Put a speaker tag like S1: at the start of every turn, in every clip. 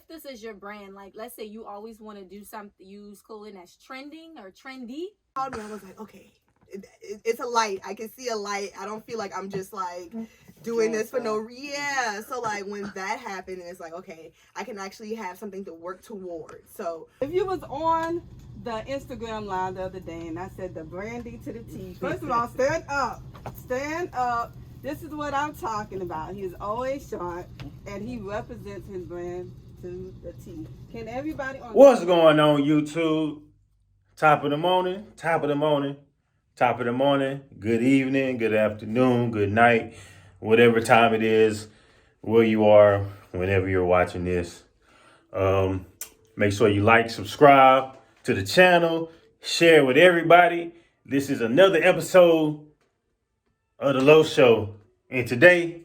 S1: if this is your brand, like let's say you always want to do something, use clothing that's trending or trendy.
S2: I was like, okay, it's a light. I can see a light. I don't feel like I'm just like doing this for no so like when that happened, it's like, okay, I can actually have something to work towards. So
S3: if you was on the Instagram live the other day and I said the branding to the T, first of all, stand up. This is what I'm talking about. He's always sharp and he represents his brand to the T. Can everybody on
S4: What's going on, YouTube? Top of the morning, top of the morning, top of the morning. Good evening, good afternoon, good night, whatever time it is, where you are, whenever you're watching this. Make sure you like, subscribe to the channel, share with everybody. This is another episode of the Low Show, and today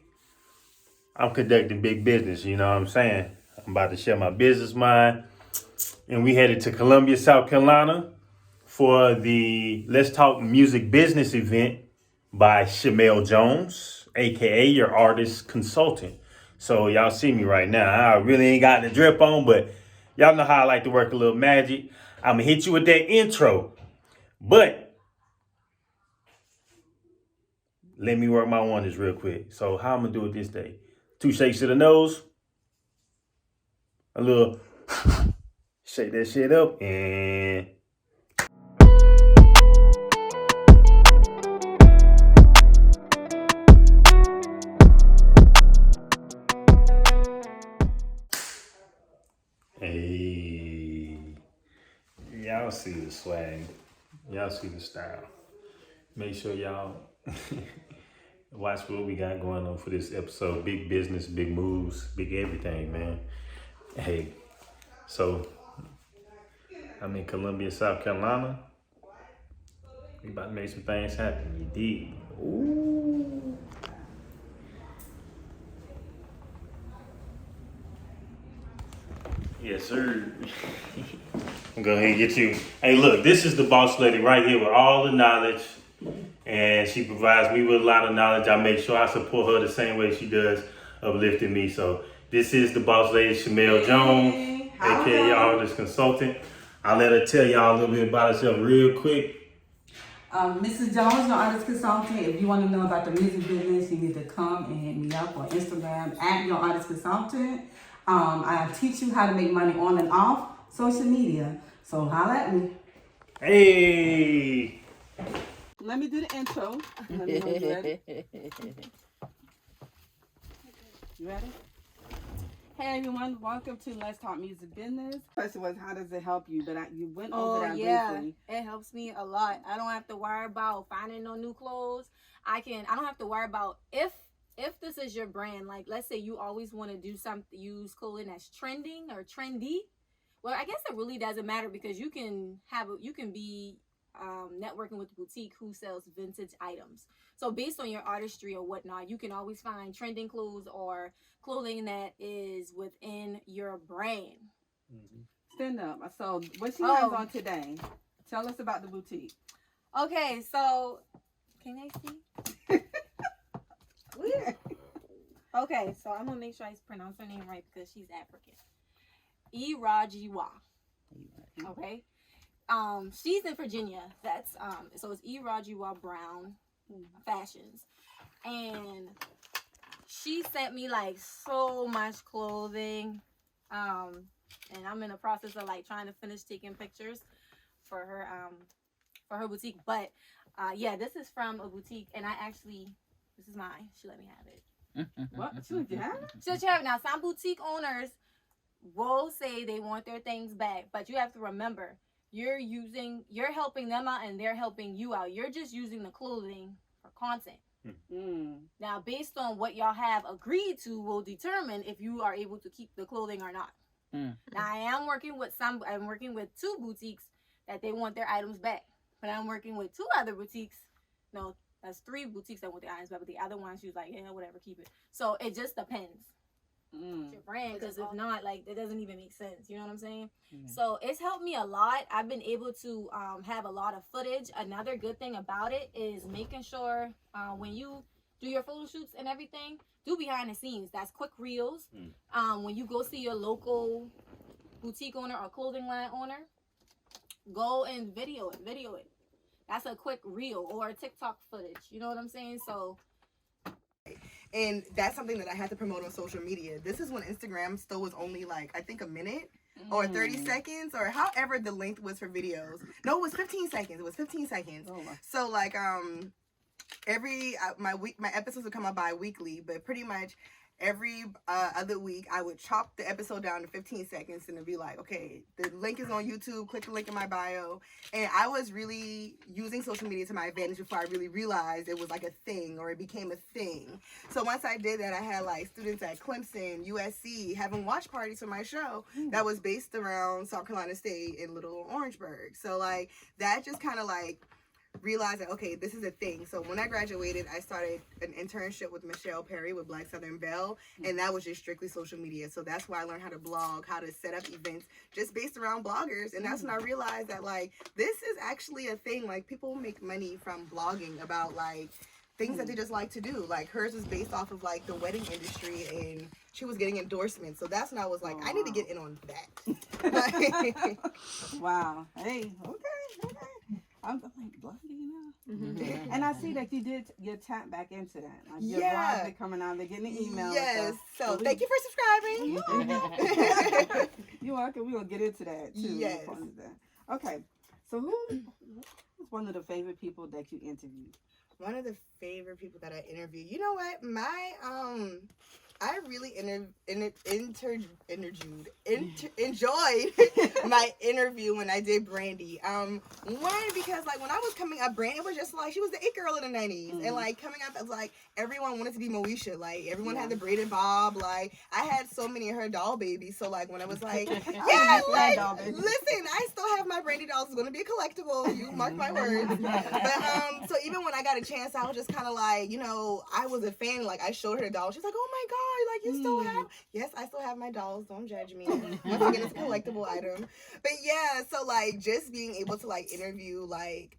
S4: I'm conducting big business. You know what I'm saying? I'm about to share my business mind, and we headed to Columbia, South Carolina, for the Let's Talk Music Business event by Shamele Jones, a.k.a. your artist consultant. So y'all see me right now. I really ain't got the drip on, but y'all know how I like to work a little magic. I'm going to hit you with that intro. But let me work my wonders real quick. So how I'm going to do it this day? 2 shakes to the nose. A little shake that shit up and... Hey, y'all see the swag, y'all see the style. Make sure y'all watch what we got going on for this episode. Big business, big moves, big everything, man. Hey, so I'm in Columbia, South Carolina. We about to make some things happen. You dig? Ooh. Yes, sir. I'm gonna go ahead and get you. Hey, look, this is the boss lady right here with all the knowledge, and she provides me with a lot of knowledge. I make sure I support her the same way she does, uplifting me. So this is the boss lady, Shamele Jones, a.k.a. your artist consultant. I'll let her tell y'all a little bit about herself real quick.
S3: Mrs. Jones, your artist consultant. If you want to know about the music business, you need to come and hit me up on Instagram at your artist consultant. I teach you how to make money on and off social media. So holla at me.
S4: Hey.
S3: Let me do the intro. Let me know you ready. You ready? Hey everyone, welcome to Let's Talk Music Business. Question was, how does it help you? But you went over that briefly.
S1: It helps me a lot. I don't have to worry about finding no new clothes. I don't have to worry about if this is your brand. Like let's say you always want to do something, use clothing that's trending or trendy. Well, I guess it really doesn't matter because you can be networking with a boutique who sells vintage items. So based on your artistry or whatnot, you can always find trending clothes or clothing that is within your brand.
S3: Mm-hmm. Stand up. So what she has on today? Tell us about the boutique.
S1: Okay, so can I see? Okay, so I'm gonna make sure I pronounce her name right because she's African. Irajiwa. Okay. She's in Virginia. That's so it's Irajiwa Brown Fashions. And she sent me like so much clothing. And I'm in the process of like trying to finish taking pictures for her boutique. But yeah, this is from a boutique and this is mine. She let me have it.
S3: What? She let you have it?
S1: She let you have it. Now some boutique owners will say they want their things back, but you have to remember you're helping them out and they're helping you out. You're just using the clothing for content. Now based on what y'all have agreed to will determine if you are able to keep the clothing or not. Now I'm working with 2 boutiques that they want their items back, but I'm working with 2 other boutiques. No, that's 3 boutiques that want their items back, but the other one she was like, yeah, whatever, keep it. So it just depends. Your brand, because if not, like it doesn't even make sense. You know what I'm saying? So it's helped me a lot. I've been able to have a lot of footage. Another good thing about it is making sure when you do your photo shoots and everything, do behind the scenes. That's quick reels. When you go see your local boutique owner or clothing line owner, go and video it. That's a quick reel or TikTok footage. You know what I'm saying? So,
S2: and that's something that I had to promote on social media. This is when Instagram still was only like, I think, a minute or 30 seconds or however the length was for videos. No, it was 15 seconds. It was 15 seconds.
S3: Oh, wow.
S2: So like every my episodes would come out bi-weekly, but pretty much every other week I would chop the episode down to 15 seconds and it'd be like, okay, the link is on YouTube, click the link in my bio. And I was really using social media to my advantage before I really realized it was like a thing or it became a thing. So once I did that, I had like students at Clemson, USC having watch parties for my show that was based around South Carolina State in Little Orangeburg. So like that just kind of like realized that, okay, this is a thing. So when I graduated, I started an internship with Michelle Perry with Black Southern Belle, and that was just strictly social media. So that's why I learned how to blog, how to set up events just based around bloggers. And that's when I realized that like this is actually a thing. Like people make money from blogging about like things that they just like to do. Like hers was based off of like the wedding industry, and she was getting endorsements. So that's when I was like, I need to get in on that.
S3: Wow. Hey, okay. I'm like, blogging now. And I see that you did get tapped back into that. Like your blogs are coming out, they're getting the emails.
S2: Yes. So thank you for subscribing.
S3: You're welcome. We're going to get into that too.
S2: Yes.
S3: Okay. So who's one of the favorite people that you interviewed?
S2: One of the favorite people that I interviewed. You know what? I really enjoyed my interview when I did Brandy. One, because like when I was coming up, Brandy was just like, she was the it girl in the 90s. And like coming up, it was like everyone wanted to be Moesha. Like everyone had the braided bob. Like I had so many of her doll babies. So like when I was like, listen, I still have my Brandy dolls. It's going to be a collectible. You mark my words. But so even when I got a chance, I was just kind of like, you know, I was a fan. Like I showed her the doll. She's like, oh my God. Like you still have? Yes, I still have my dolls. Don't judge me. Once again, it's a collectible item. But yeah, so like just being able to like interview like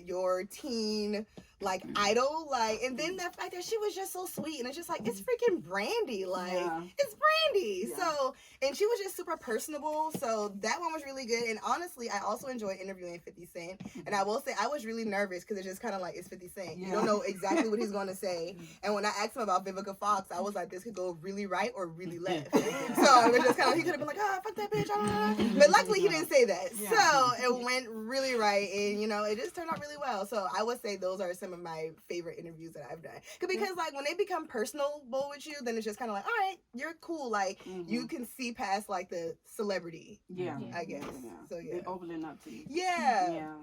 S2: your teen like idol, like, and then the fact that she was just so sweet, and it's just like it's freaking Brandy, like it's Brandy. So, and she was just super personable. So that one was really good. And honestly, I also enjoyed interviewing 50 Cent. And I will say I was really nervous because it's just kind of like it's 50 Cent. You don't know exactly what he's going to say. And when I asked him about Vivica Fox, I was like, this could go really right or really left. So it was just kind of, he could have been like, oh, fuck that bitch. But luckily he didn't say that. So it went really right, and you know, it just turned out really well. So I would say those are some of my favorite interviews that I've done. Because like when they become personal with you, then it's just kind of like, all right, you're cool. Like you can see past like the celebrity. I guess. So yeah,
S3: they're opening up to you.
S2: Yeah.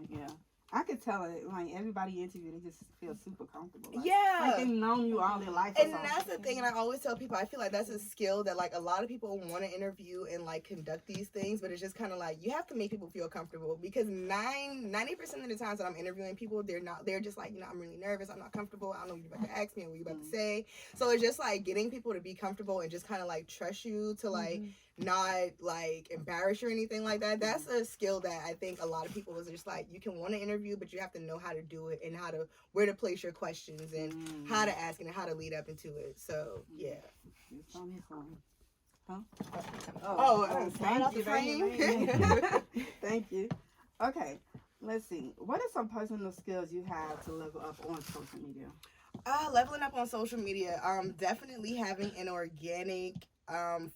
S3: I could tell it, like, everybody interviewed, they just feel super comfortable. Like,
S2: yeah.
S3: Like they've known you all their life.
S2: And that's the thing, and I always tell people, I feel like that's a skill that, like, a lot of people want to interview and, like, conduct these things, but it's just kind of like, you have to make people feel comfortable, because 90% of the times that I'm interviewing people, they're just like, you know, I'm really nervous, I'm not comfortable, I don't know what you're about to ask me or what you're about to say. So it's just, like, getting people to be comfortable and just kind of, like, trust you to, like, not like embarrass you or anything like that. That's a skill that I think a lot of people is just like, you can want to interview, but you have to know how to do it and where to place your questions and how to ask and how to lead up into it. So yeah.
S3: Thank you. Thank you. Okay, let's see. What are some personal skills you have to level up on social media?
S2: Leveling up on social media, definitely having an organic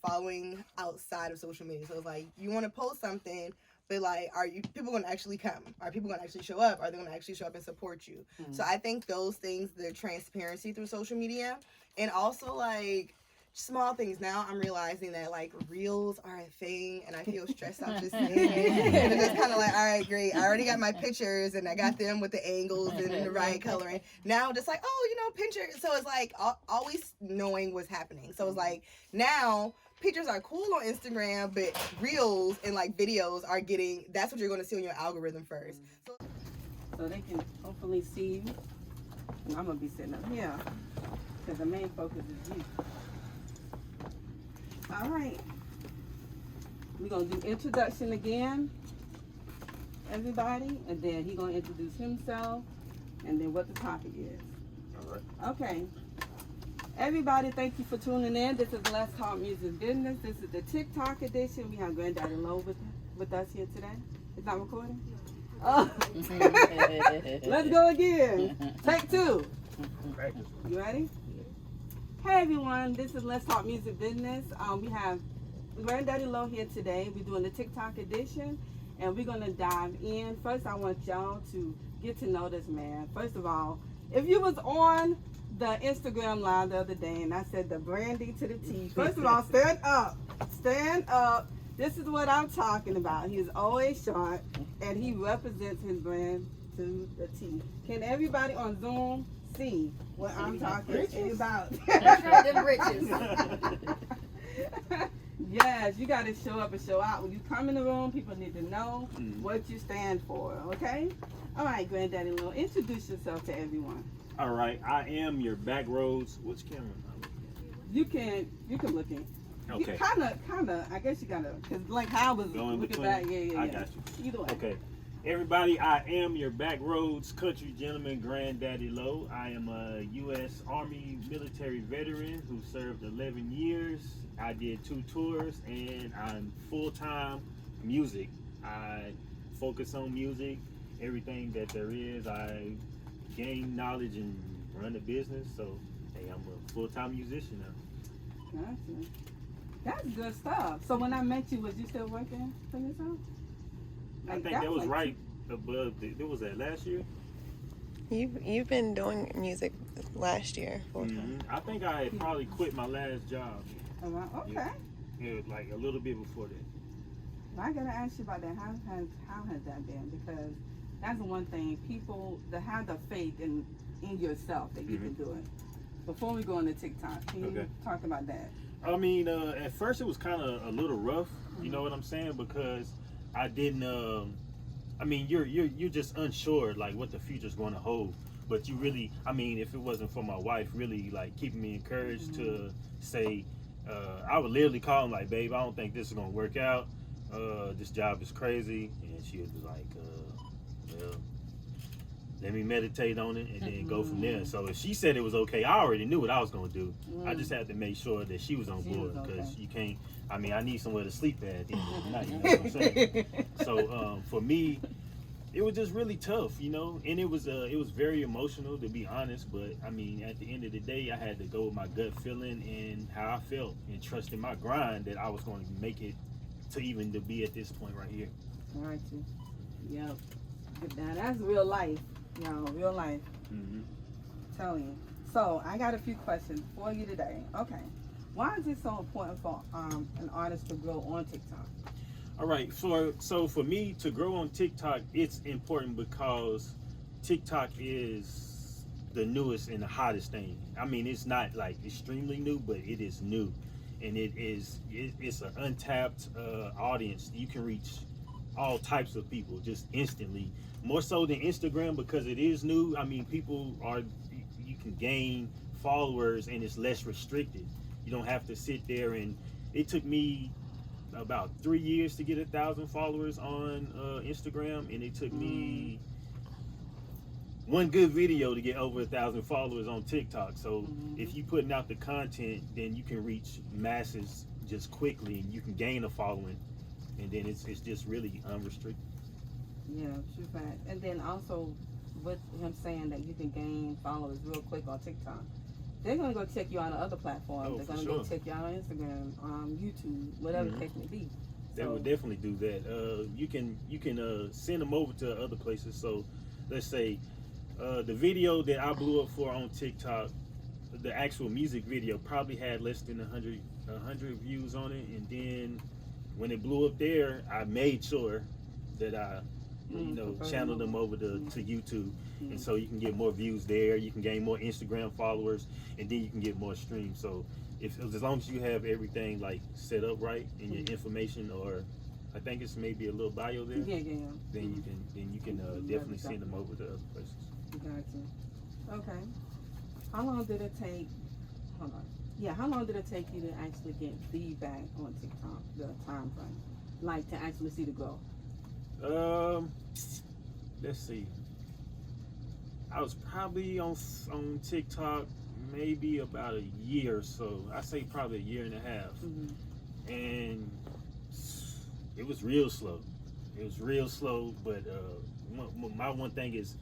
S2: following outside of social media. So it's like, you want to post something, but like, are people going to actually come? Are people going to actually show up? Are they going to actually show up and support you? So I think those things, the transparency through social media, and also like small things. Now I'm realizing that like reels are a thing, and I feel stressed out just saying it. And it's just kind of like, all right, great. I already got my pictures, and I got them with the angles and the right coloring. Now just like, oh, you know, pictures. So it's like always knowing what's happening. So it's like now pictures are cool on Instagram, but reels and like videos are that's what you're going to see on your algorithm first.
S3: So they can hopefully see you. And I'm going to be sitting up here because the main focus is you. All right. We're going to do introduction again, everybody. And then he's going to introduce himself and then what the topic is.
S2: All right.
S3: Okay. Everybody, thank you for tuning in. This is Let's Talk Music Business. This is the TikTok edition. We have Granddaddy Low with us here today. It's not recording? Oh. Let's go again. Take two. You ready? Hey everyone, this is Let's Talk Music Business. We have Granddaddy Low here today. We're doing the TikTok edition, and we're gonna dive in. First, I want y'all to get to know this man. First of all, if you was on the Instagram live the other day, and I said the brandy to the T. First of all, stand up. Stand up. This is what I'm talking about. He's always short, and he represents his brand to the T. Can everybody on Zoom see what I'm talking about?
S1: Them riches.
S3: Yes, you got to show up and show out. When you come in the room, people need to know what you stand for, okay? All right, Granddaddy Lil, introduce yourself to everyone.
S4: All right, I am your back roads. Which camera?
S3: You can look in.
S4: Okay.
S3: Kind of. I guess you gotta, cause like how was
S4: Going
S3: looking
S4: between?
S3: back. Yeah.
S4: I got you.
S3: Either way.
S4: Okay. Everybody, I am your back roads country gentleman, Granddaddy Low. I am a U.S. Army military veteran who served 11 years. I did 2 tours, and I'm full-time music. I focus on music, everything that there is. I gain knowledge and run a business. So, hey, I'm a full-time musician now.
S3: Gotcha. That's good stuff. So when I met you, was you still working for yourself?
S4: I think that was right above. It was that last year.
S5: You've been doing music last year.
S4: I think I had probably quit my last job.
S3: Okay.
S4: Yeah, like a little bit before that.
S3: I gotta ask you about that. How has that been? Because that's the one thing people that have the faith in yourself that you can do it. Before we go into TikTok, can you talk about that?
S4: I mean, at first it was kind of a little rough. You know what I'm saying? Because I didn't. I mean, you're just unsure like what the future's going to hold. But you really, I mean, if it wasn't for my wife really like keeping me encouraged to say, I would literally call him like, babe, I don't think this is gonna work out. This job is crazy, and she was like, well, let me meditate on it and then go from there. So if she said it was okay, I already knew what I was gonna do. I just had to make sure that she was on board because you can't. I mean, I need somewhere to sleep at the end of the night. You know what I'm saying? So for me, it was just really tough, you know, and it was very emotional to be honest. But I mean, at the end of the day, I had to go with my gut feeling and how I felt and trust in my grind that I was going to make it to even to be at this point right here.
S3: Right. Yep. Now that's real life, y'all. Real life. Telling you. So I got a few questions for you today. Okay. Why is it so important for an artist to grow on TikTok?
S4: All right, so for me to grow on TikTok, it's important because TikTok is the newest and the hottest thing. I mean, it's not like extremely new, but it is new, and it's an untapped audience. You can reach all types of people just instantly, more so than Instagram because it is new. I mean, you can gain followers and it's less restricted. You don't have to sit there, and it took me about 3 years to get 1,000 followers on Instagram, and it took me one good video to get over 1,000 followers on TikTok. So if you putting out the content, then you can reach masses just quickly, and you can gain a following, and then it's just really unrestricted.
S3: Yeah, true fact. And then also with him saying that you can gain followers real quick on TikTok, they're gonna go check you out on other platforms. They're gonna go check you out on Instagram, YouTube, whatever the case may be.
S4: They would definitely do that. You can send them over to other places. So let's say the video that I blew up for on TikTok, the actual music video probably had less than 100 views on it, and then when it blew up there, I made sure that I channeled them over to YouTube, and so you can get more views there. You can gain more Instagram followers, and then you can get more streams. So as long as you have everything like set up right in your information, or I think it's maybe a little bio there. Then you can definitely send them over to other places.
S3: Gotcha. Okay. How long did it take? Hold on. Yeah. How long did it take you to actually get feedback on TikTok? The time frame, like to actually see the growth.
S4: Let's see. I was probably on TikTok maybe about a year or so. I say probably a year and a half. And it was real slow. It was real slow, but my one thing is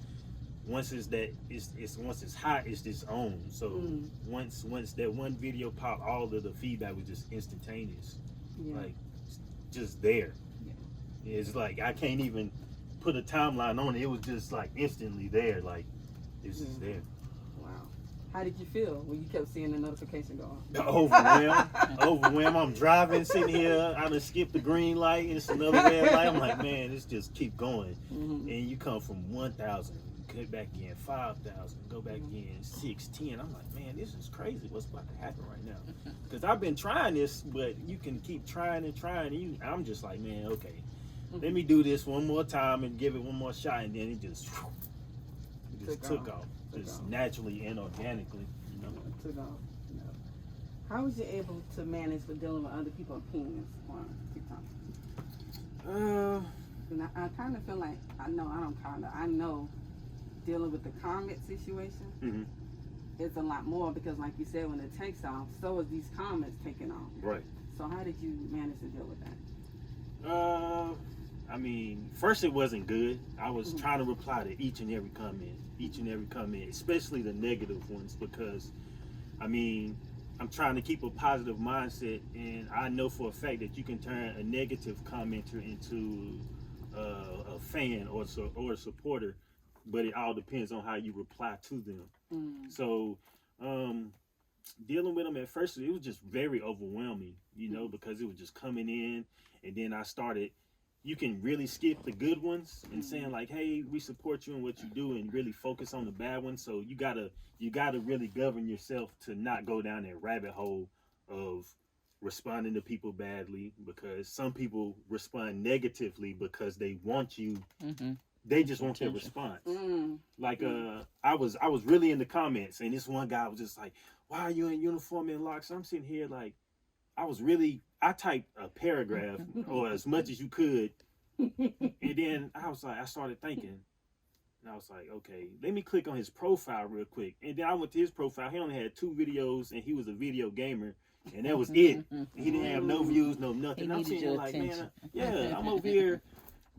S4: once it's hot, it's its own. So once that one video popped, all of the feedback was just instantaneous, like just there. It's like I can't even put a timeline on it. It was just like instantly there, like it's just there.
S3: Wow. How did you feel when you kept seeing the notification go on?
S4: Overwhelmed. I'm driving, sitting here. I done skipped the green light. It's another red light. I'm like, man, this just keep going. And you come from 1,000, get back in 5,000, go back in 610. I'm like, man, this is crazy. What's about to happen right now? Because I've been trying this, but you can keep trying and trying. And I'm just like, man, okay, let me do this one more time and give it one more shot, and then it just took off. Just naturally and organically, you know.
S3: Took off. You know. How was you able to manage with dealing with other people's opinions on TikTok? And I kind of feel like I know dealing with the comment situation is a lot more because, like you said, when it takes off, so is these comments taking off. Right. So how did you manage to deal with that?
S4: I mean, first it wasn't good. I was trying to reply to each and every comment, especially the negative ones, because, I mean, I'm trying to keep a positive mindset, and I know for a fact that you can turn a negative commenter into a fan or a supporter, but it all depends on how you reply to them. So, dealing with them at first, it was just very overwhelming, you know, because it was just coming in, and then I started. You can really skip the good ones and saying like, "Hey, we support you in what you do," and really focus on the bad ones. So you gotta really govern yourself to not go down that rabbit hole of responding to people badly, because some people respond negatively because they want you. They just want their response. Like I was really in the comments, and this one guy was just like, "Why are you in uniform and locks?" I'm sitting here like, I typed a paragraph or as much as you could, and then I started thinking, and I was like, okay, let me click on his profile real quick. And then I went to his profile. He only had 2 videos, and he was a video gamer, and that was it. He didn't have no views, no nothing. I'm sitting here like, man, I'm over here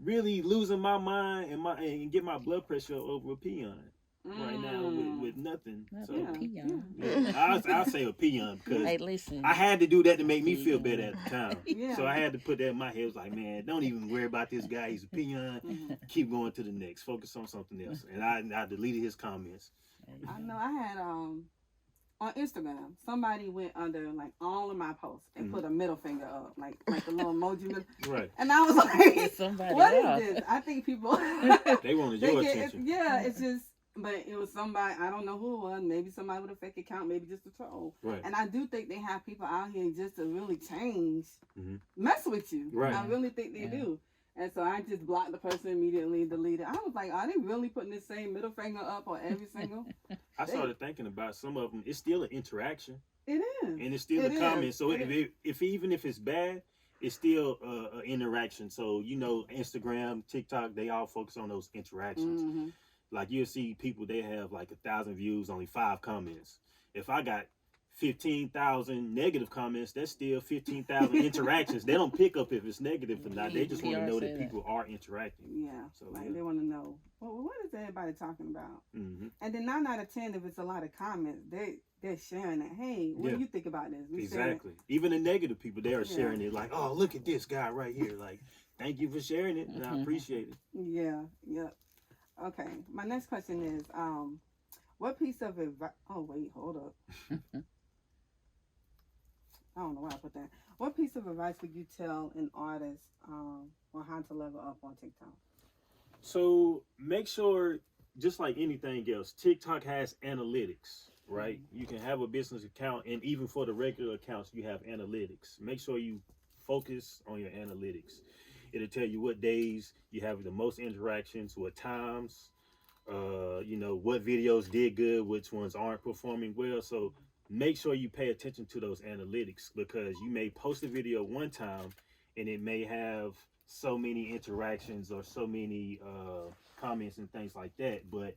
S4: really losing my mind and get my blood pressure over a peon right now with nothing.
S5: Not
S4: So
S5: a peon.
S4: I'll say a peon because
S5: Hey, listen.
S4: I had to do that to make me feel better at the time. So I had to put that in my head. It was like, man, don't even worry about this guy. He's a peon. Keep going to the next. Focus on something else. And I deleted his comments.
S3: I know I had on Instagram, somebody went under like all of my posts and put a middle finger up, like the little emoji.
S4: Right.
S3: And I was like,
S5: somebody
S3: what
S5: else.
S3: is this? I think people
S4: they wanted your attention.
S3: It's just. But it was somebody, I don't know who it was, maybe somebody with a fake account, maybe just a troll.
S4: Right.
S3: And I do think they have people out here just to really change, mess with you. Right. I really think they do. And so I just blocked the person immediately, deleted. I was like, are they really putting the same middle finger up on every single?
S4: I started thinking about some of them. It's still an interaction.
S3: It is.
S4: And it's still a comment. So if even if it's bad, it's still an interaction. So, you know, Instagram, TikTok, they all focus on those interactions. Like you'll see people, they have like 1,000 views, only 5 comments. If I got 15,000 negative comments, that's still 15,000 interactions. They don't pick up if it's negative or not. They just want to know that people are interacting.
S3: Yeah. So they want to know, well, what is everybody talking about? And then 9 out of 10, if it's a lot of comments, they're sharing it. Hey, what do you think about this?
S4: Exactly. Even the negative people, they are sharing it. Like, oh, look at this guy right here. Like, thank you for sharing it, and I appreciate it.
S3: Yeah. Okay, my next question is, what piece of advice? Oh wait, hold up. I don't know why I put that. What piece of advice would you tell an artist on how to level up on TikTok?
S4: So make sure, just like anything else, TikTok has analytics, right? You can have a business account, and even for the regular accounts, you have analytics. Make sure you focus on your analytics. It'll tell you what days you have the most interactions, what times, you know, what videos did good, which ones aren't performing well. So make sure you pay attention to those analytics, because you may post a video one time and it may have so many interactions or so many comments and things like that. But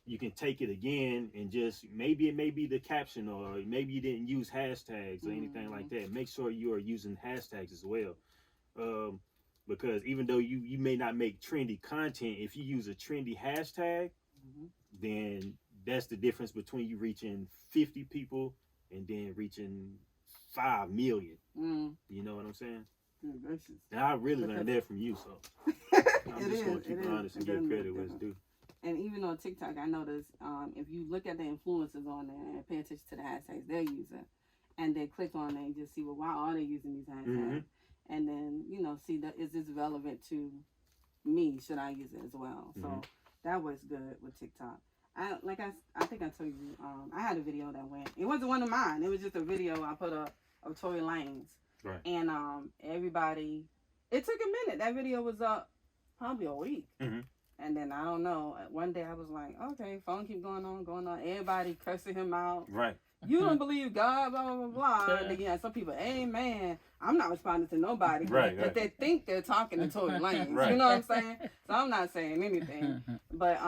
S4: you can take it again and just maybe it may be the caption, or maybe you didn't use hashtags or anything like that. Make sure you are using hashtags as well. Because even though you may not make trendy content, if you use a trendy hashtag, then that's the difference between you reaching 50 people and then reaching 5 million. You know what I'm saying? And I really learned that from you, so I'm just going to keep it honest and give credit where it's due.
S3: And even on TikTok, I noticed if you look at the influencers on there and pay attention to the hashtags they're using, and then click on it and just see, well, why are they using these hashtags? And then, you know, see, that is this relevant to me? Should I use it as well? So that was good with TikTok. I think I told you, I had a video that went, it wasn't one of mine. It was just a video I put up of Tory Lanez.
S4: Right.
S3: And everybody, it took a minute. That video was up probably a week. And then, I don't know, one day I was like, okay, phone keep going on. Everybody cursing him out.
S4: Right.
S3: You don't believe God, blah, blah, blah, blah. And then you have some people, amen. I'm not responding to nobody. But they think they're talking to Tory Lanez. You know what I'm saying? So I'm not saying anything. But,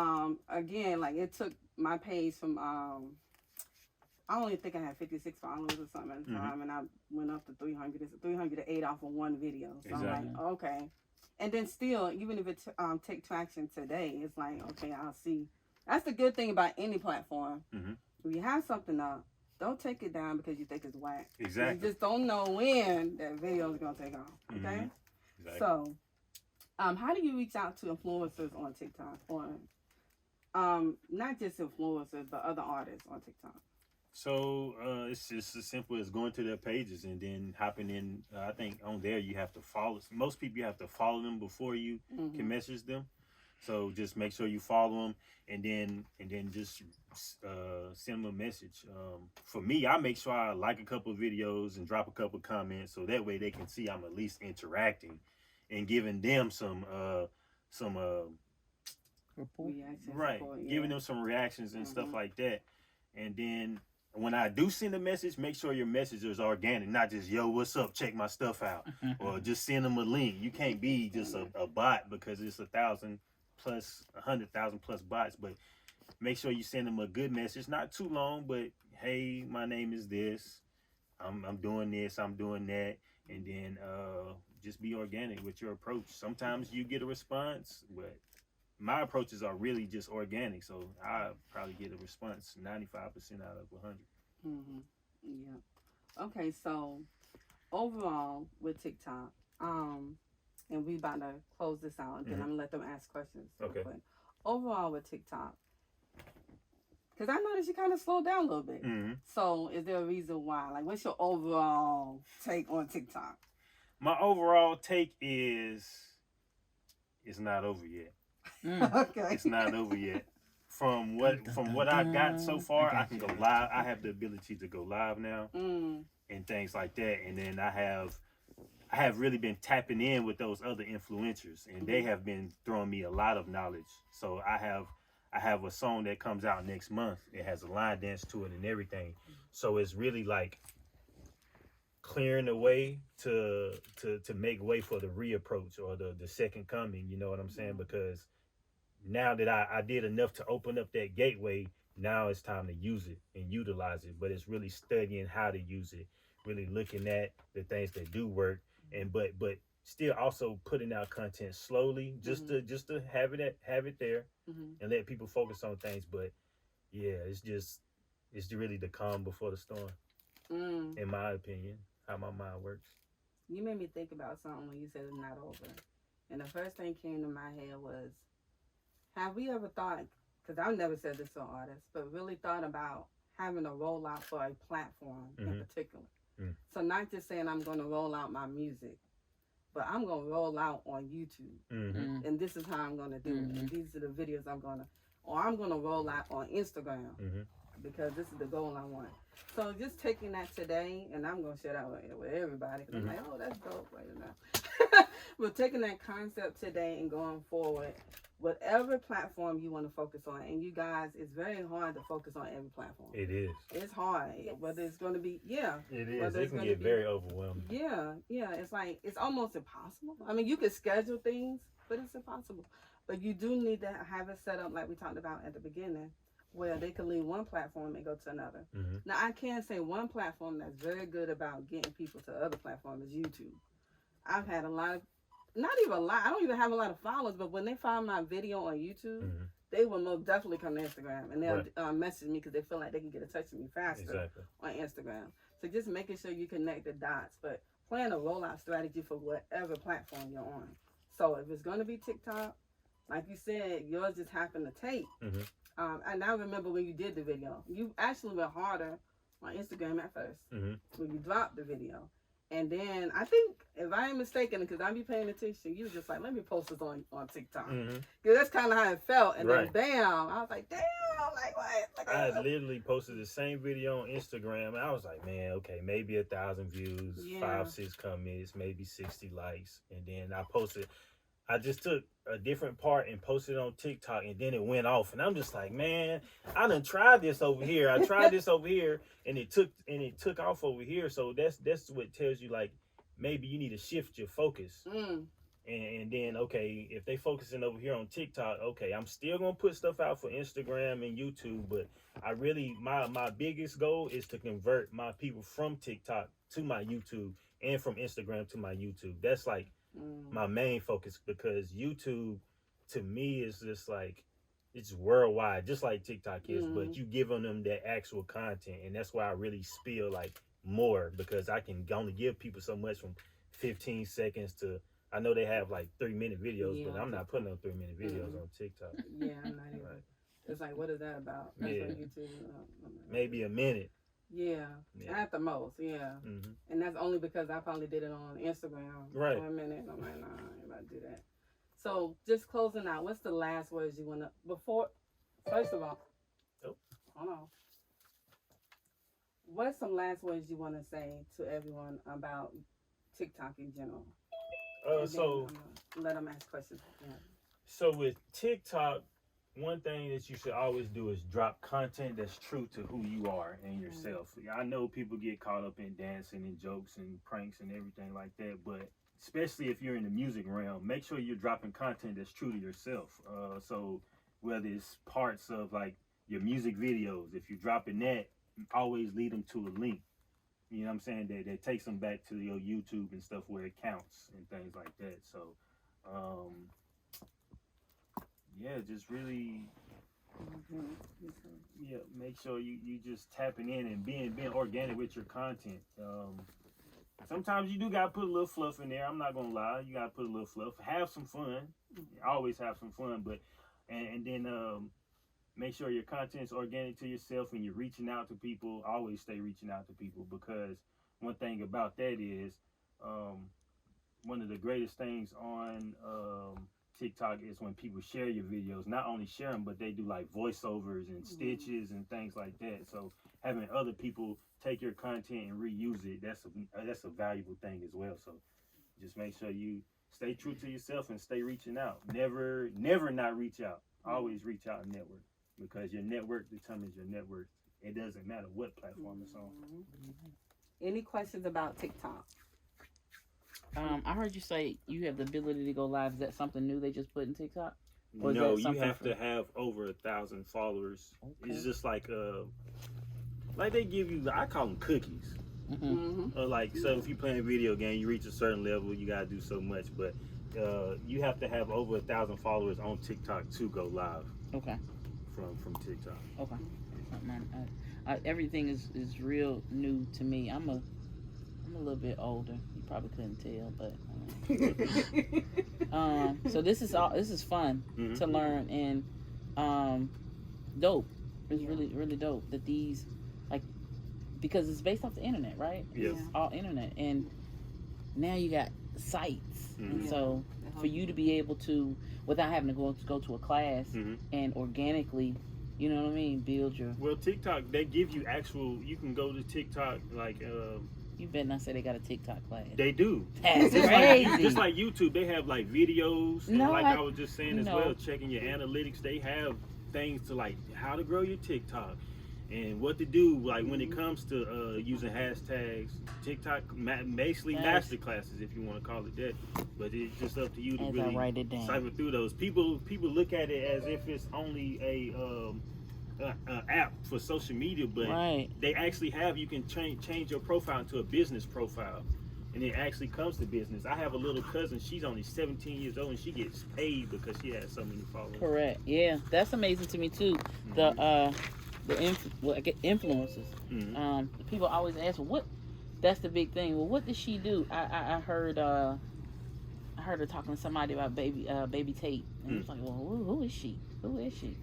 S3: again, like, it took my page from, I only think I had 56 followers or something at the time. And I went up to 300. It's 308 off of one video. So I'm like, okay. And then still, even if it take traction today, it's like, okay, I'll see. That's the good thing about any platform. If you have something up, don't take it down because you think it's whack.
S4: Exactly.
S3: You just don't know when that video is going to take off. Okay?
S4: Exactly.
S3: So, how do you reach out to influencers on TikTok? Or not just influencers, but other artists on TikTok?
S4: So it's just as simple as going to their pages and then hopping in. I think on there you have to follow. Most people, you have to follow them before you can message them. So just make sure you follow them and then just send them a message. For me, I make sure I like a couple of videos and drop a couple of comments so that way they can see I'm at least interacting and giving them some giving them some reactions and stuff like that. And then when I do send a message, make sure your message is organic, not just, yo, what's up, check my stuff out. Or just send them a link. You can't be just a bot because it's 1,000 plus, 100,000 plus bots. But make sure you send them a good message, not too long, but hey, my name is this. I'm doing this, I'm doing that. And then just be organic with your approach. Sometimes you get a response, but my approaches are really just organic, so I probably get a response 95% out of 100.
S3: Yeah. Okay, so overall with TikTok, and we about to close this out, and then I'm gonna let them ask questions.
S4: Okay.
S3: Quick. Overall with TikTok, because I noticed you kind of slowed down a little bit. So is there a reason why? Like, what's your overall take on TikTok?
S4: My overall take is it's not over yet.
S3: Okay.
S4: It's not over yet. From what I got so far, I can go live. I have the ability to go live now and things like that. And then I have really been tapping in with those other influencers, and they have been throwing me a lot of knowledge. So I have a song that comes out next month. It has a line dance to it and everything. So it's really like clearing the way to make way for the reapproach or the second coming. You know what I'm saying? Because now that I did enough to open up that gateway, now it's time to use it and utilize it. But it's really studying how to use it, really looking at the things that do work, and but still also putting out content slowly, just to have it there and let people focus on things. But yeah, it's really the calm before the storm, in my opinion, how my mind works.
S3: You made me think about something when you said it's not over, and the first thing came to my head was, have we ever thought, because I've never said this to an artist, but really thought about having a rollout for a platform in particular? So not just saying I'm going to roll out my music, but I'm going to roll out on YouTube. And this is how I'm going to do it. And these are the videos I'm going to, or I'm going to roll out on Instagram because this is the goal I want. So just taking that today, and I'm going to share that with everybody. Cause I'm like, oh, that's dope right now. But taking that concept today and going forward, whatever platform you want to focus on, and you guys, it's very hard to focus on every platform.
S4: It is.
S3: It's hard. Whether it's going to be, it is.
S4: It can get very overwhelming.
S3: Yeah. It's like, it's almost impossible. I mean, you can schedule things, but it's impossible. But you do need to have it set up like we talked about at the beginning, where they can leave one platform and go to another.
S4: Mm-hmm.
S3: Now, I can say one platform that's very good about getting people to other platforms is YouTube. I've had a lot of, not even a lot, I don't even have a lot of followers, but when they find my video on YouTube,
S4: Mm-hmm.
S3: they will most definitely come to Instagram and they'll
S4: Right.
S3: message me because they feel like they can get in touch with me faster
S4: Exactly.
S3: on Instagram. So just making sure you connect the dots, but plan a rollout strategy for whatever platform you're on. So if it's going to be TikTok, like you said, yours just happened to take.
S4: Mm-hmm.
S3: And I remember when you did the video, you actually went harder on Instagram at first
S4: Mm-hmm.
S3: when you dropped the video. And then I think, if I ain't mistaken, because I be paying attention, you was just like, let me post this on TikTok.
S4: Mm-hmm.
S3: Because that's kind of how it felt. And
S4: Right.
S3: then bam, I was like, damn, like what? Like,
S4: I had literally posted the same video on Instagram, and I was like, man, okay, maybe 1,000 views,
S3: Yeah.
S4: 5-6 comments, maybe 60 likes, and then I just took a different part and posted it on TikTok, and then it went off, and I'm just like, man, I done tried this over here, I tried this over here, and it took off over here. So that's what tells you, like, maybe you need to shift your focus. And then, okay, if they focusing over here on TikTok, okay, I'm still gonna put stuff out for Instagram and YouTube, but I really, my biggest goal is to convert my people from TikTok to my YouTube and from Instagram to my YouTube. That's like my main focus, because YouTube to me is just like, it's worldwide, just like TikTok is, but you giving them that actual content, and that's why I really spill like more, because I can only give people so much from 15 seconds to, I know they have like 3-minute videos, but I'm not putting no 3-minute videos on TikTok.
S3: Yeah, I'm not even. It's like, what is that about? That's
S4: Yeah.
S3: on YouTube.
S4: Maybe a minute.
S3: Yeah, at the most, yeah.
S4: Mm-hmm.
S3: And that's only because I probably did it on Instagram
S4: Right.
S3: for a minute. And I'm like, nah, I ain't about to do that. So just closing out, what's the last words you want to, first of all, hold on. What's some last words you want to say to everyone about TikTok in general?
S4: So
S3: let them ask questions. Yeah.
S4: So with TikTok, one thing that you should always do is drop content that's true to who you are and yourself. I know people get caught up in dancing and jokes and pranks and everything like that, but especially if you're in the music realm, make sure you're dropping content that's true to yourself. So whether it's parts of like your music videos, if you're dropping that, always lead them to a link. You know what I'm saying? That takes them back to your YouTube and stuff where it counts and things like that. So, yeah, just really, make sure you just tapping in and being organic with your content. Sometimes you do gotta put a little fluff in there. I'm not gonna lie, you gotta put a little fluff. Have some fun. Always have some fun, but and then make sure your content's organic to yourself and you're reaching out to people. Always stay reaching out to people, because one thing about that is one of the greatest things on TikTok is when people share your videos. Not only share them, but they do like voiceovers and stitches and things like that. So having other people take your content and reuse it, that's a valuable thing as well. So just make sure you stay true to yourself and stay reaching out. Never not reach out. Always reach out and network, because your network determines your net worth. It doesn't matter what platform it's on.
S3: Any questions about TikTok?
S6: I heard you say you have the ability to go live. Is that something new they just put in TikTok? Or is
S4: No,
S6: that
S4: you
S6: something
S4: have to have over 1,000 followers.
S6: Okay.
S4: It's just like they give you, I call them cookies. Like, so if you play a video game, you reach a certain level, you gotta do so much. But you have to have over 1,000 followers on TikTok to go live.
S6: Okay.
S4: From TikTok.
S6: Okay. Everything is real new to me. I'm a little bit older. You probably couldn't tell, but so this is fun to learn, and dope. It's really dope that these, like, because it's based off the internet, right?
S4: Yes.
S6: It's all internet, and now you got sites, and so for you to be able to, without having to go to a class and organically, you know what I mean, build your.
S4: Well, TikTok, they give you you can go to TikTok, like,
S6: You better not say they got a TikTok class.
S4: they do.
S6: That's
S4: Just
S6: crazy.
S4: just like YouTube, they have like videos, and
S6: No,
S4: like I was just saying as
S6: no.
S4: well, checking your analytics, they have things to like how to grow your TikTok and what to do, like when it comes to using hashtags. TikTok basically master classes, if you want to call it that, but it's just up to you to
S6: As I
S4: really
S6: write it down.
S4: cipher through those. People look at it as if it's only app for social media, but they actually have, you can change your profile into a business profile, and it actually comes to business. I have a little cousin, she's only 17 years old, and she gets paid because she has so many followers.
S6: Correct. Yeah, that's amazing to me too. The influencers. People always ask, well, what? That's the big thing. Well, what does she do? I heard her talking to somebody about baby Tate, and I was like, well, who is she? Who is she?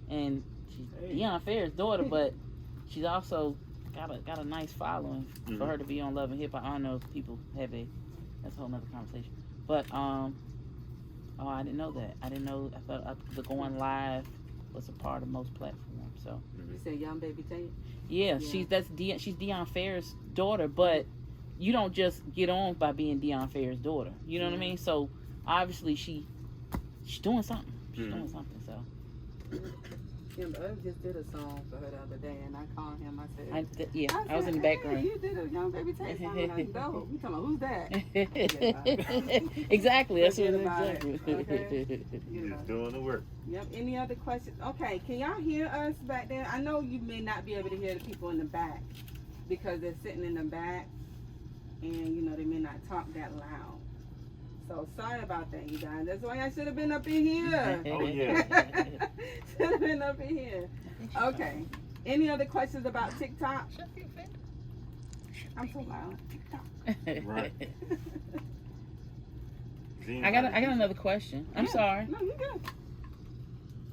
S6: And she's Deion Fair's daughter, but she's also got a nice following for her to be on Love and Hip Hop. I don't know if people have that's a whole nother conversation. But I didn't know that. I didn't know. I thought the going live was a part of most platforms. So
S3: you said young baby Tate.
S6: Yeah, she's Deion Fair's daughter, but you don't just get on by being Deion Fair's daughter. You know what I mean? So obviously she's doing something. She's doing something. So.
S3: Yeah, but I just did a song for her the other day, and I called him. I said,
S6: I was in the background.
S3: Hey, you did a young baby Tate song. I said, no, you talking about who's that?
S6: Exactly. That's what
S3: exactly.
S6: Okay.
S4: Just doing the work.
S3: Yep. Any other questions? Okay. Can y'all hear us back there? I know you may not be able to hear the people in the back because they're sitting in the back, and they may not talk that loud. So sorry about that, you guys. That's why I should have been up in here.
S4: Oh yeah.
S3: Should have been up in here. Okay. Any other questions about TikTok? I'm so loud. TikTok.
S4: Right.
S6: I got another question. I'm sorry.
S3: No, you good.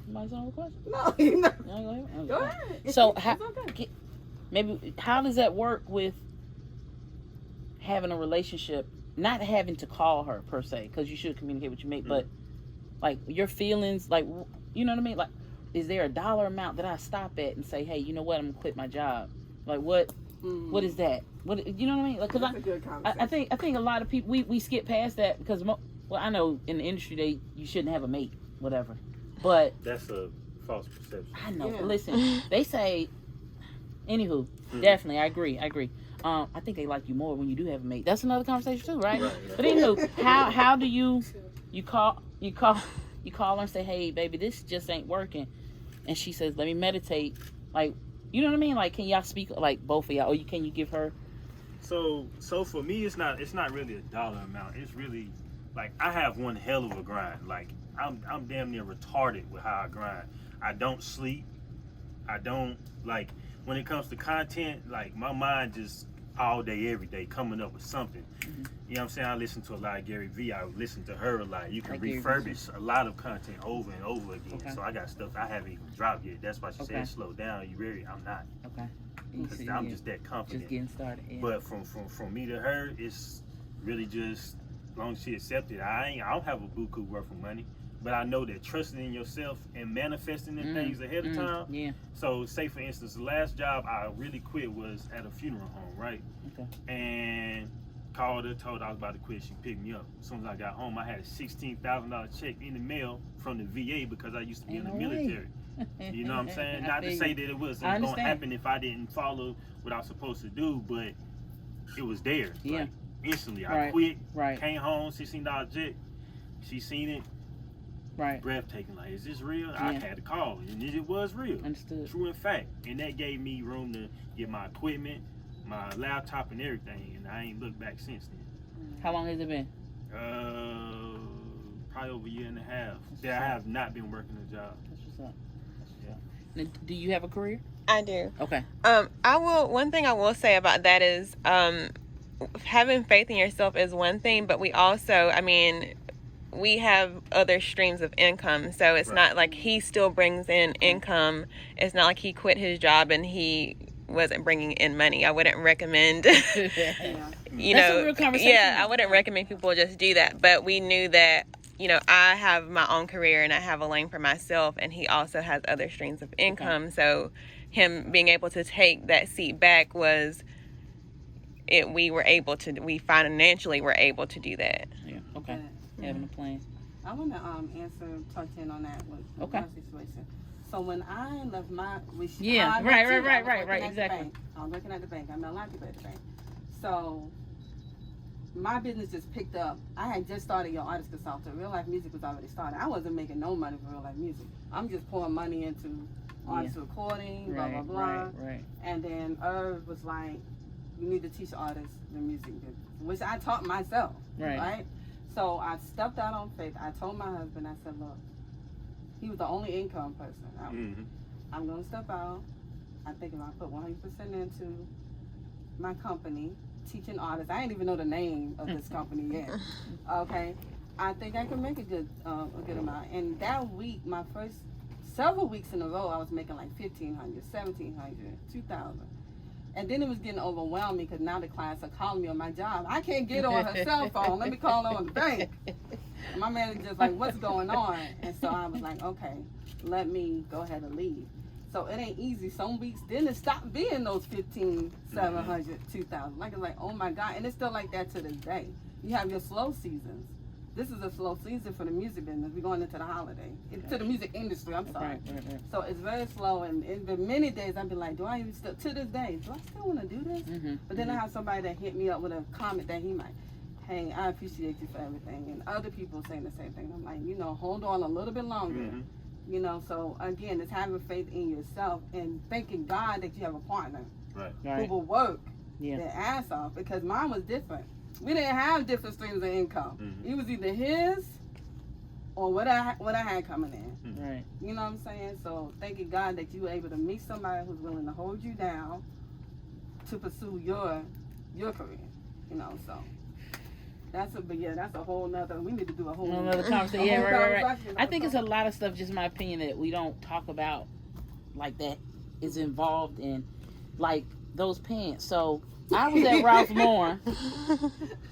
S6: Somebody's another question?
S3: No, you know.
S6: No,
S3: Go ahead.
S6: So
S3: okay.
S6: how does that work with having a relationship? Not having to call her per se, because you should communicate with your mate, but like your feelings, like, you know what I mean? Like, is there a dollar amount that I stop at and say, hey, you know what, I'm gonna quit my job? Like, what is that? What, you know what I mean? Like, because I think a lot of people we skip past that because I know in the industry you shouldn't have a mate, whatever, but
S4: that's a false perception.
S6: I know. Yeah. Listen, they say, anywho, definitely, I agree. I think they like you more when you do have a mate. That's another conversation too, right? But anyway, how do you call her and say, hey, baby, this just ain't working, and she says, let me meditate. Like, you know what I mean? Like, can y'all speak, like, both of y'all, or can you give her?
S4: So for me, it's not really a dollar amount. It's really like I have one hell of a grind. Like I'm damn near retarded with how I grind. I don't sleep. I don't, like, when it comes to content, like, my mind just all day, every day, coming up with something. You know what I'm saying? I listen to a lot of Gary Vee. I listen to her a lot. You can refurbish a lot of content over and over again. Okay. So I got stuff I haven't even dropped yet. That's why she said slow down. You ready? I'm not. Okay. Because I'm just that confident.
S6: Just getting started. Yeah.
S4: But from me to her, it's really just, as long as she accepted, I don't have a buku worth of money. But I know that trusting in yourself and manifesting in things ahead of time. Yeah. So, say for instance, the last job I really quit was at a funeral home, right? Okay. And called her, told her I was about to quit. She picked me up. As soon as I got home, I had a $16,000 check in the mail from the VA because I used to be in the military. You know what I'm saying? Not to say that it wasn't going to happen if I didn't follow what I was supposed to do, but it was there. Yeah. Like, instantly. I quit. Right. Came home, $16 check. She seen it. Right. Breathtaking. Like, is this real? Yeah. I had to call, and it was real. Understood. True in fact. And that gave me room to get my equipment, my laptop, and everything. And I ain't looked back since then.
S6: How long has it been?
S4: Probably over a year and a half. I have not been working a job.
S6: That's what's up. Yeah. Do you have a career?
S5: I do.
S6: Okay.
S5: One thing I will say about that is, having faith in yourself is one thing, but we also, we have other streams of income, so it's not like he still brings in income. It's not like he quit his job and he wasn't bringing in money. I wouldn't recommend
S6: That's a real conversation.
S5: I wouldn't recommend people just do that, but we knew that I have my own career and I have a lane for myself, and he also has other streams of income. So him being able to take that seat back was we financially were able to do that.
S6: Yeah. Okay. Having a plan.
S3: I want to touch in on that with my situation. So when I left my, exactly.
S6: I was
S3: working at the bank. I met a lot of people at the bank. So my business just picked up. I had just started Your Artist Consultant. Real Life Music was already started. I wasn't making no money for Real Life Music. I'm just pouring money into artist recording, blah, blah,
S6: Right,
S3: blah.
S6: right.
S3: And then Irv was like, you need to teach artists the music business, which I taught myself, right? So I stepped out on faith. I told my husband, I said, look, he was the only income person. I'm going to step out. I think if I put 100% into my company, teaching artists, I didn't even know the name of this company yet. Okay, I think I can make a good amount. And that week, my first several weeks in a row, I was making like $1,500, $1,700, $2,000. And then it was getting overwhelming because now the clients are calling me on my job. I can't get on her cell phone. Let me call her on the bank. And my manager just like, what's going on? And so I was like, okay, let me go ahead and leave. So it ain't easy. Some weeks, then it stopped being those 15, 700, 2,000. Like, it's like, oh my God. And it's still like that to this day. You have your slow seasons. This is a slow season for the music business. We're going into the holiday, to the music industry. I'm sorry.
S6: Right.
S3: So it's very slow, and in the many days I'd be like, do I even still, to this day, do I still want to do this? But then I have somebody that hit me up with a comment that he might, hey, I appreciate you for everything, and other people saying the same thing. I'm like, hold on a little bit longer. So again, it's having faith in yourself and thanking God that you have a partner who will work their ass off, because mine was different. We didn't have different streams of income. It was either his or what I had coming in.
S6: Right.
S3: You know what I'm saying? So thanking God that you were able to meet somebody who's willing to hold you down to pursue your career. So that's a whole nother. We need to do a whole
S6: another conversation. Yeah, right. I think it's a
S3: a
S6: lot of stuff, just my opinion, that we don't talk about like that is involved in, like those pants. So I was at Ralph Lauren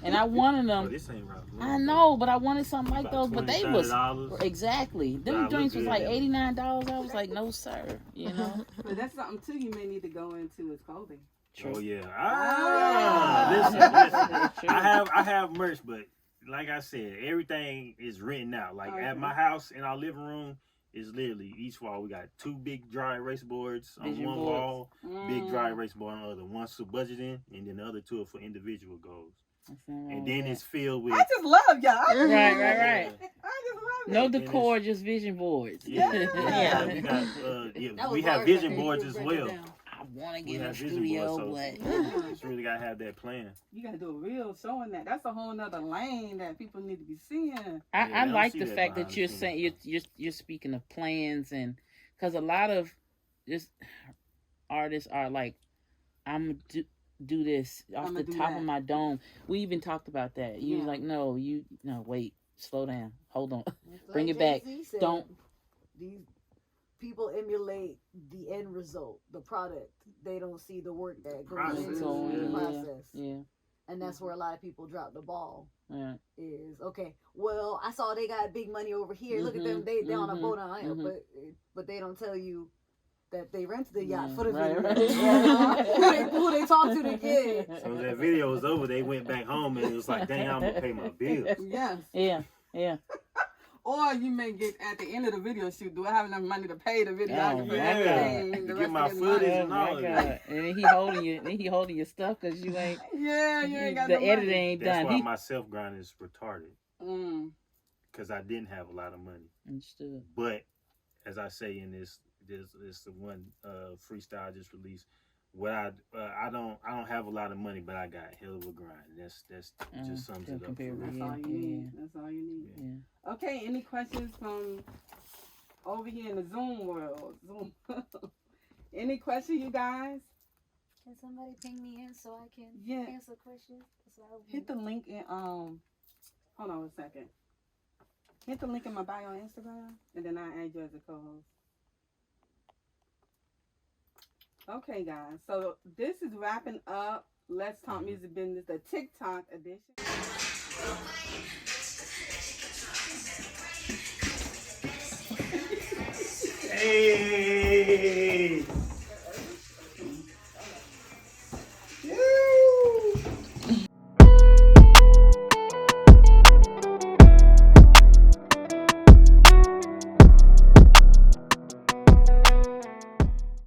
S6: and I wanted them.
S4: This ain't Ralph Lauren.
S6: I know, but I wanted something like
S4: About
S6: those. But they
S4: $20,
S6: was
S4: $30.
S6: exactly. Them drinks was like $89. I was like, no sir.
S3: But that's something too you may need to go into is clothing.
S4: Oh yeah. Listen.
S6: True.
S4: I have merch, but like I said, everything is written out. Like at my house in our living room is literally each wall we got 2 big dry erase boards on
S6: Vision
S4: one
S6: boards.
S4: wall, big dry erase board on the other. One's for budgeting, and then the other 2 are for individual goals. And then it's filled with.
S3: I just love y'all.
S6: Right.
S3: I just love it.
S6: No decor, just vision boards.
S4: Yeah.
S1: That
S4: We
S1: was
S4: have
S1: hard,
S4: vision
S1: right?
S4: boards
S1: You
S4: as
S1: break it
S4: well.
S1: down.
S6: I want to
S4: We
S6: get a
S4: have vision
S6: studio,
S4: boards,
S6: but
S4: so just really gotta have that plan.
S3: You gotta do a reel showing that. That's a whole nother lane that people need to be seeing.
S6: I
S4: don't
S6: like
S4: see
S6: the
S4: that
S6: fact
S4: behind
S6: that
S4: the
S6: you're
S4: scenes
S6: saying you're speaking of plans, and because a lot of just artists are like, I'm do this off
S3: I'ma
S6: the
S3: do
S6: top
S3: that.
S6: of my dome. We even talked about that. You was like, no, wait, slow down, hold on, bring it back.
S7: Jay-Z said,
S6: Don't.
S7: These people emulate the end result, the product. They don't see the work that goes into the process.
S6: Yeah.
S7: And that's where a lot of people drop the ball.
S6: Yeah.
S7: Is okay. Well, I saw they got big money over here. Look at them. They on a boat on island, but they don't tell you that they rented the yacht for the video.
S6: Right.
S7: Who they talk to the kid.
S4: So that video was over, they went back home and it was like, dang, I'm gonna pay my bills.
S3: Yes.
S6: Yeah.
S3: Or you may get at the end of the video shoot, do I have enough money to pay the videographer?
S6: my
S3: everything,
S4: God.
S3: the
S4: Get
S3: rest
S4: my
S3: of his
S4: footage
S3: money?
S6: Oh
S4: and
S6: my
S4: all of
S6: God.
S4: that.
S6: And then he holding your stuff because you ain't.
S3: Yeah, you ain't got
S6: the
S3: no
S6: editing
S3: money.
S6: ain't
S4: That's
S6: done.
S4: why my self grind is retarded. Because I didn't have a lot of money.
S6: Understood.
S4: But as I say in this the one freestyle I just released. What I don't have a lot of money, but I got a hell of a grind. That's just sums it up.
S3: That's all you need. That's all you need.
S6: Yeah.
S3: Okay, any questions from over here in the Zoom world? Zoom. Any questions, you guys?
S8: Can somebody ping me in so I can answer questions?
S3: Hit the link in hold on a second. Hit the link in my bio on Instagram, and then I'll add you as a co-host. Okay, guys. So this is wrapping up Let's Talk Music Business, the TikTok edition.
S4: Hey!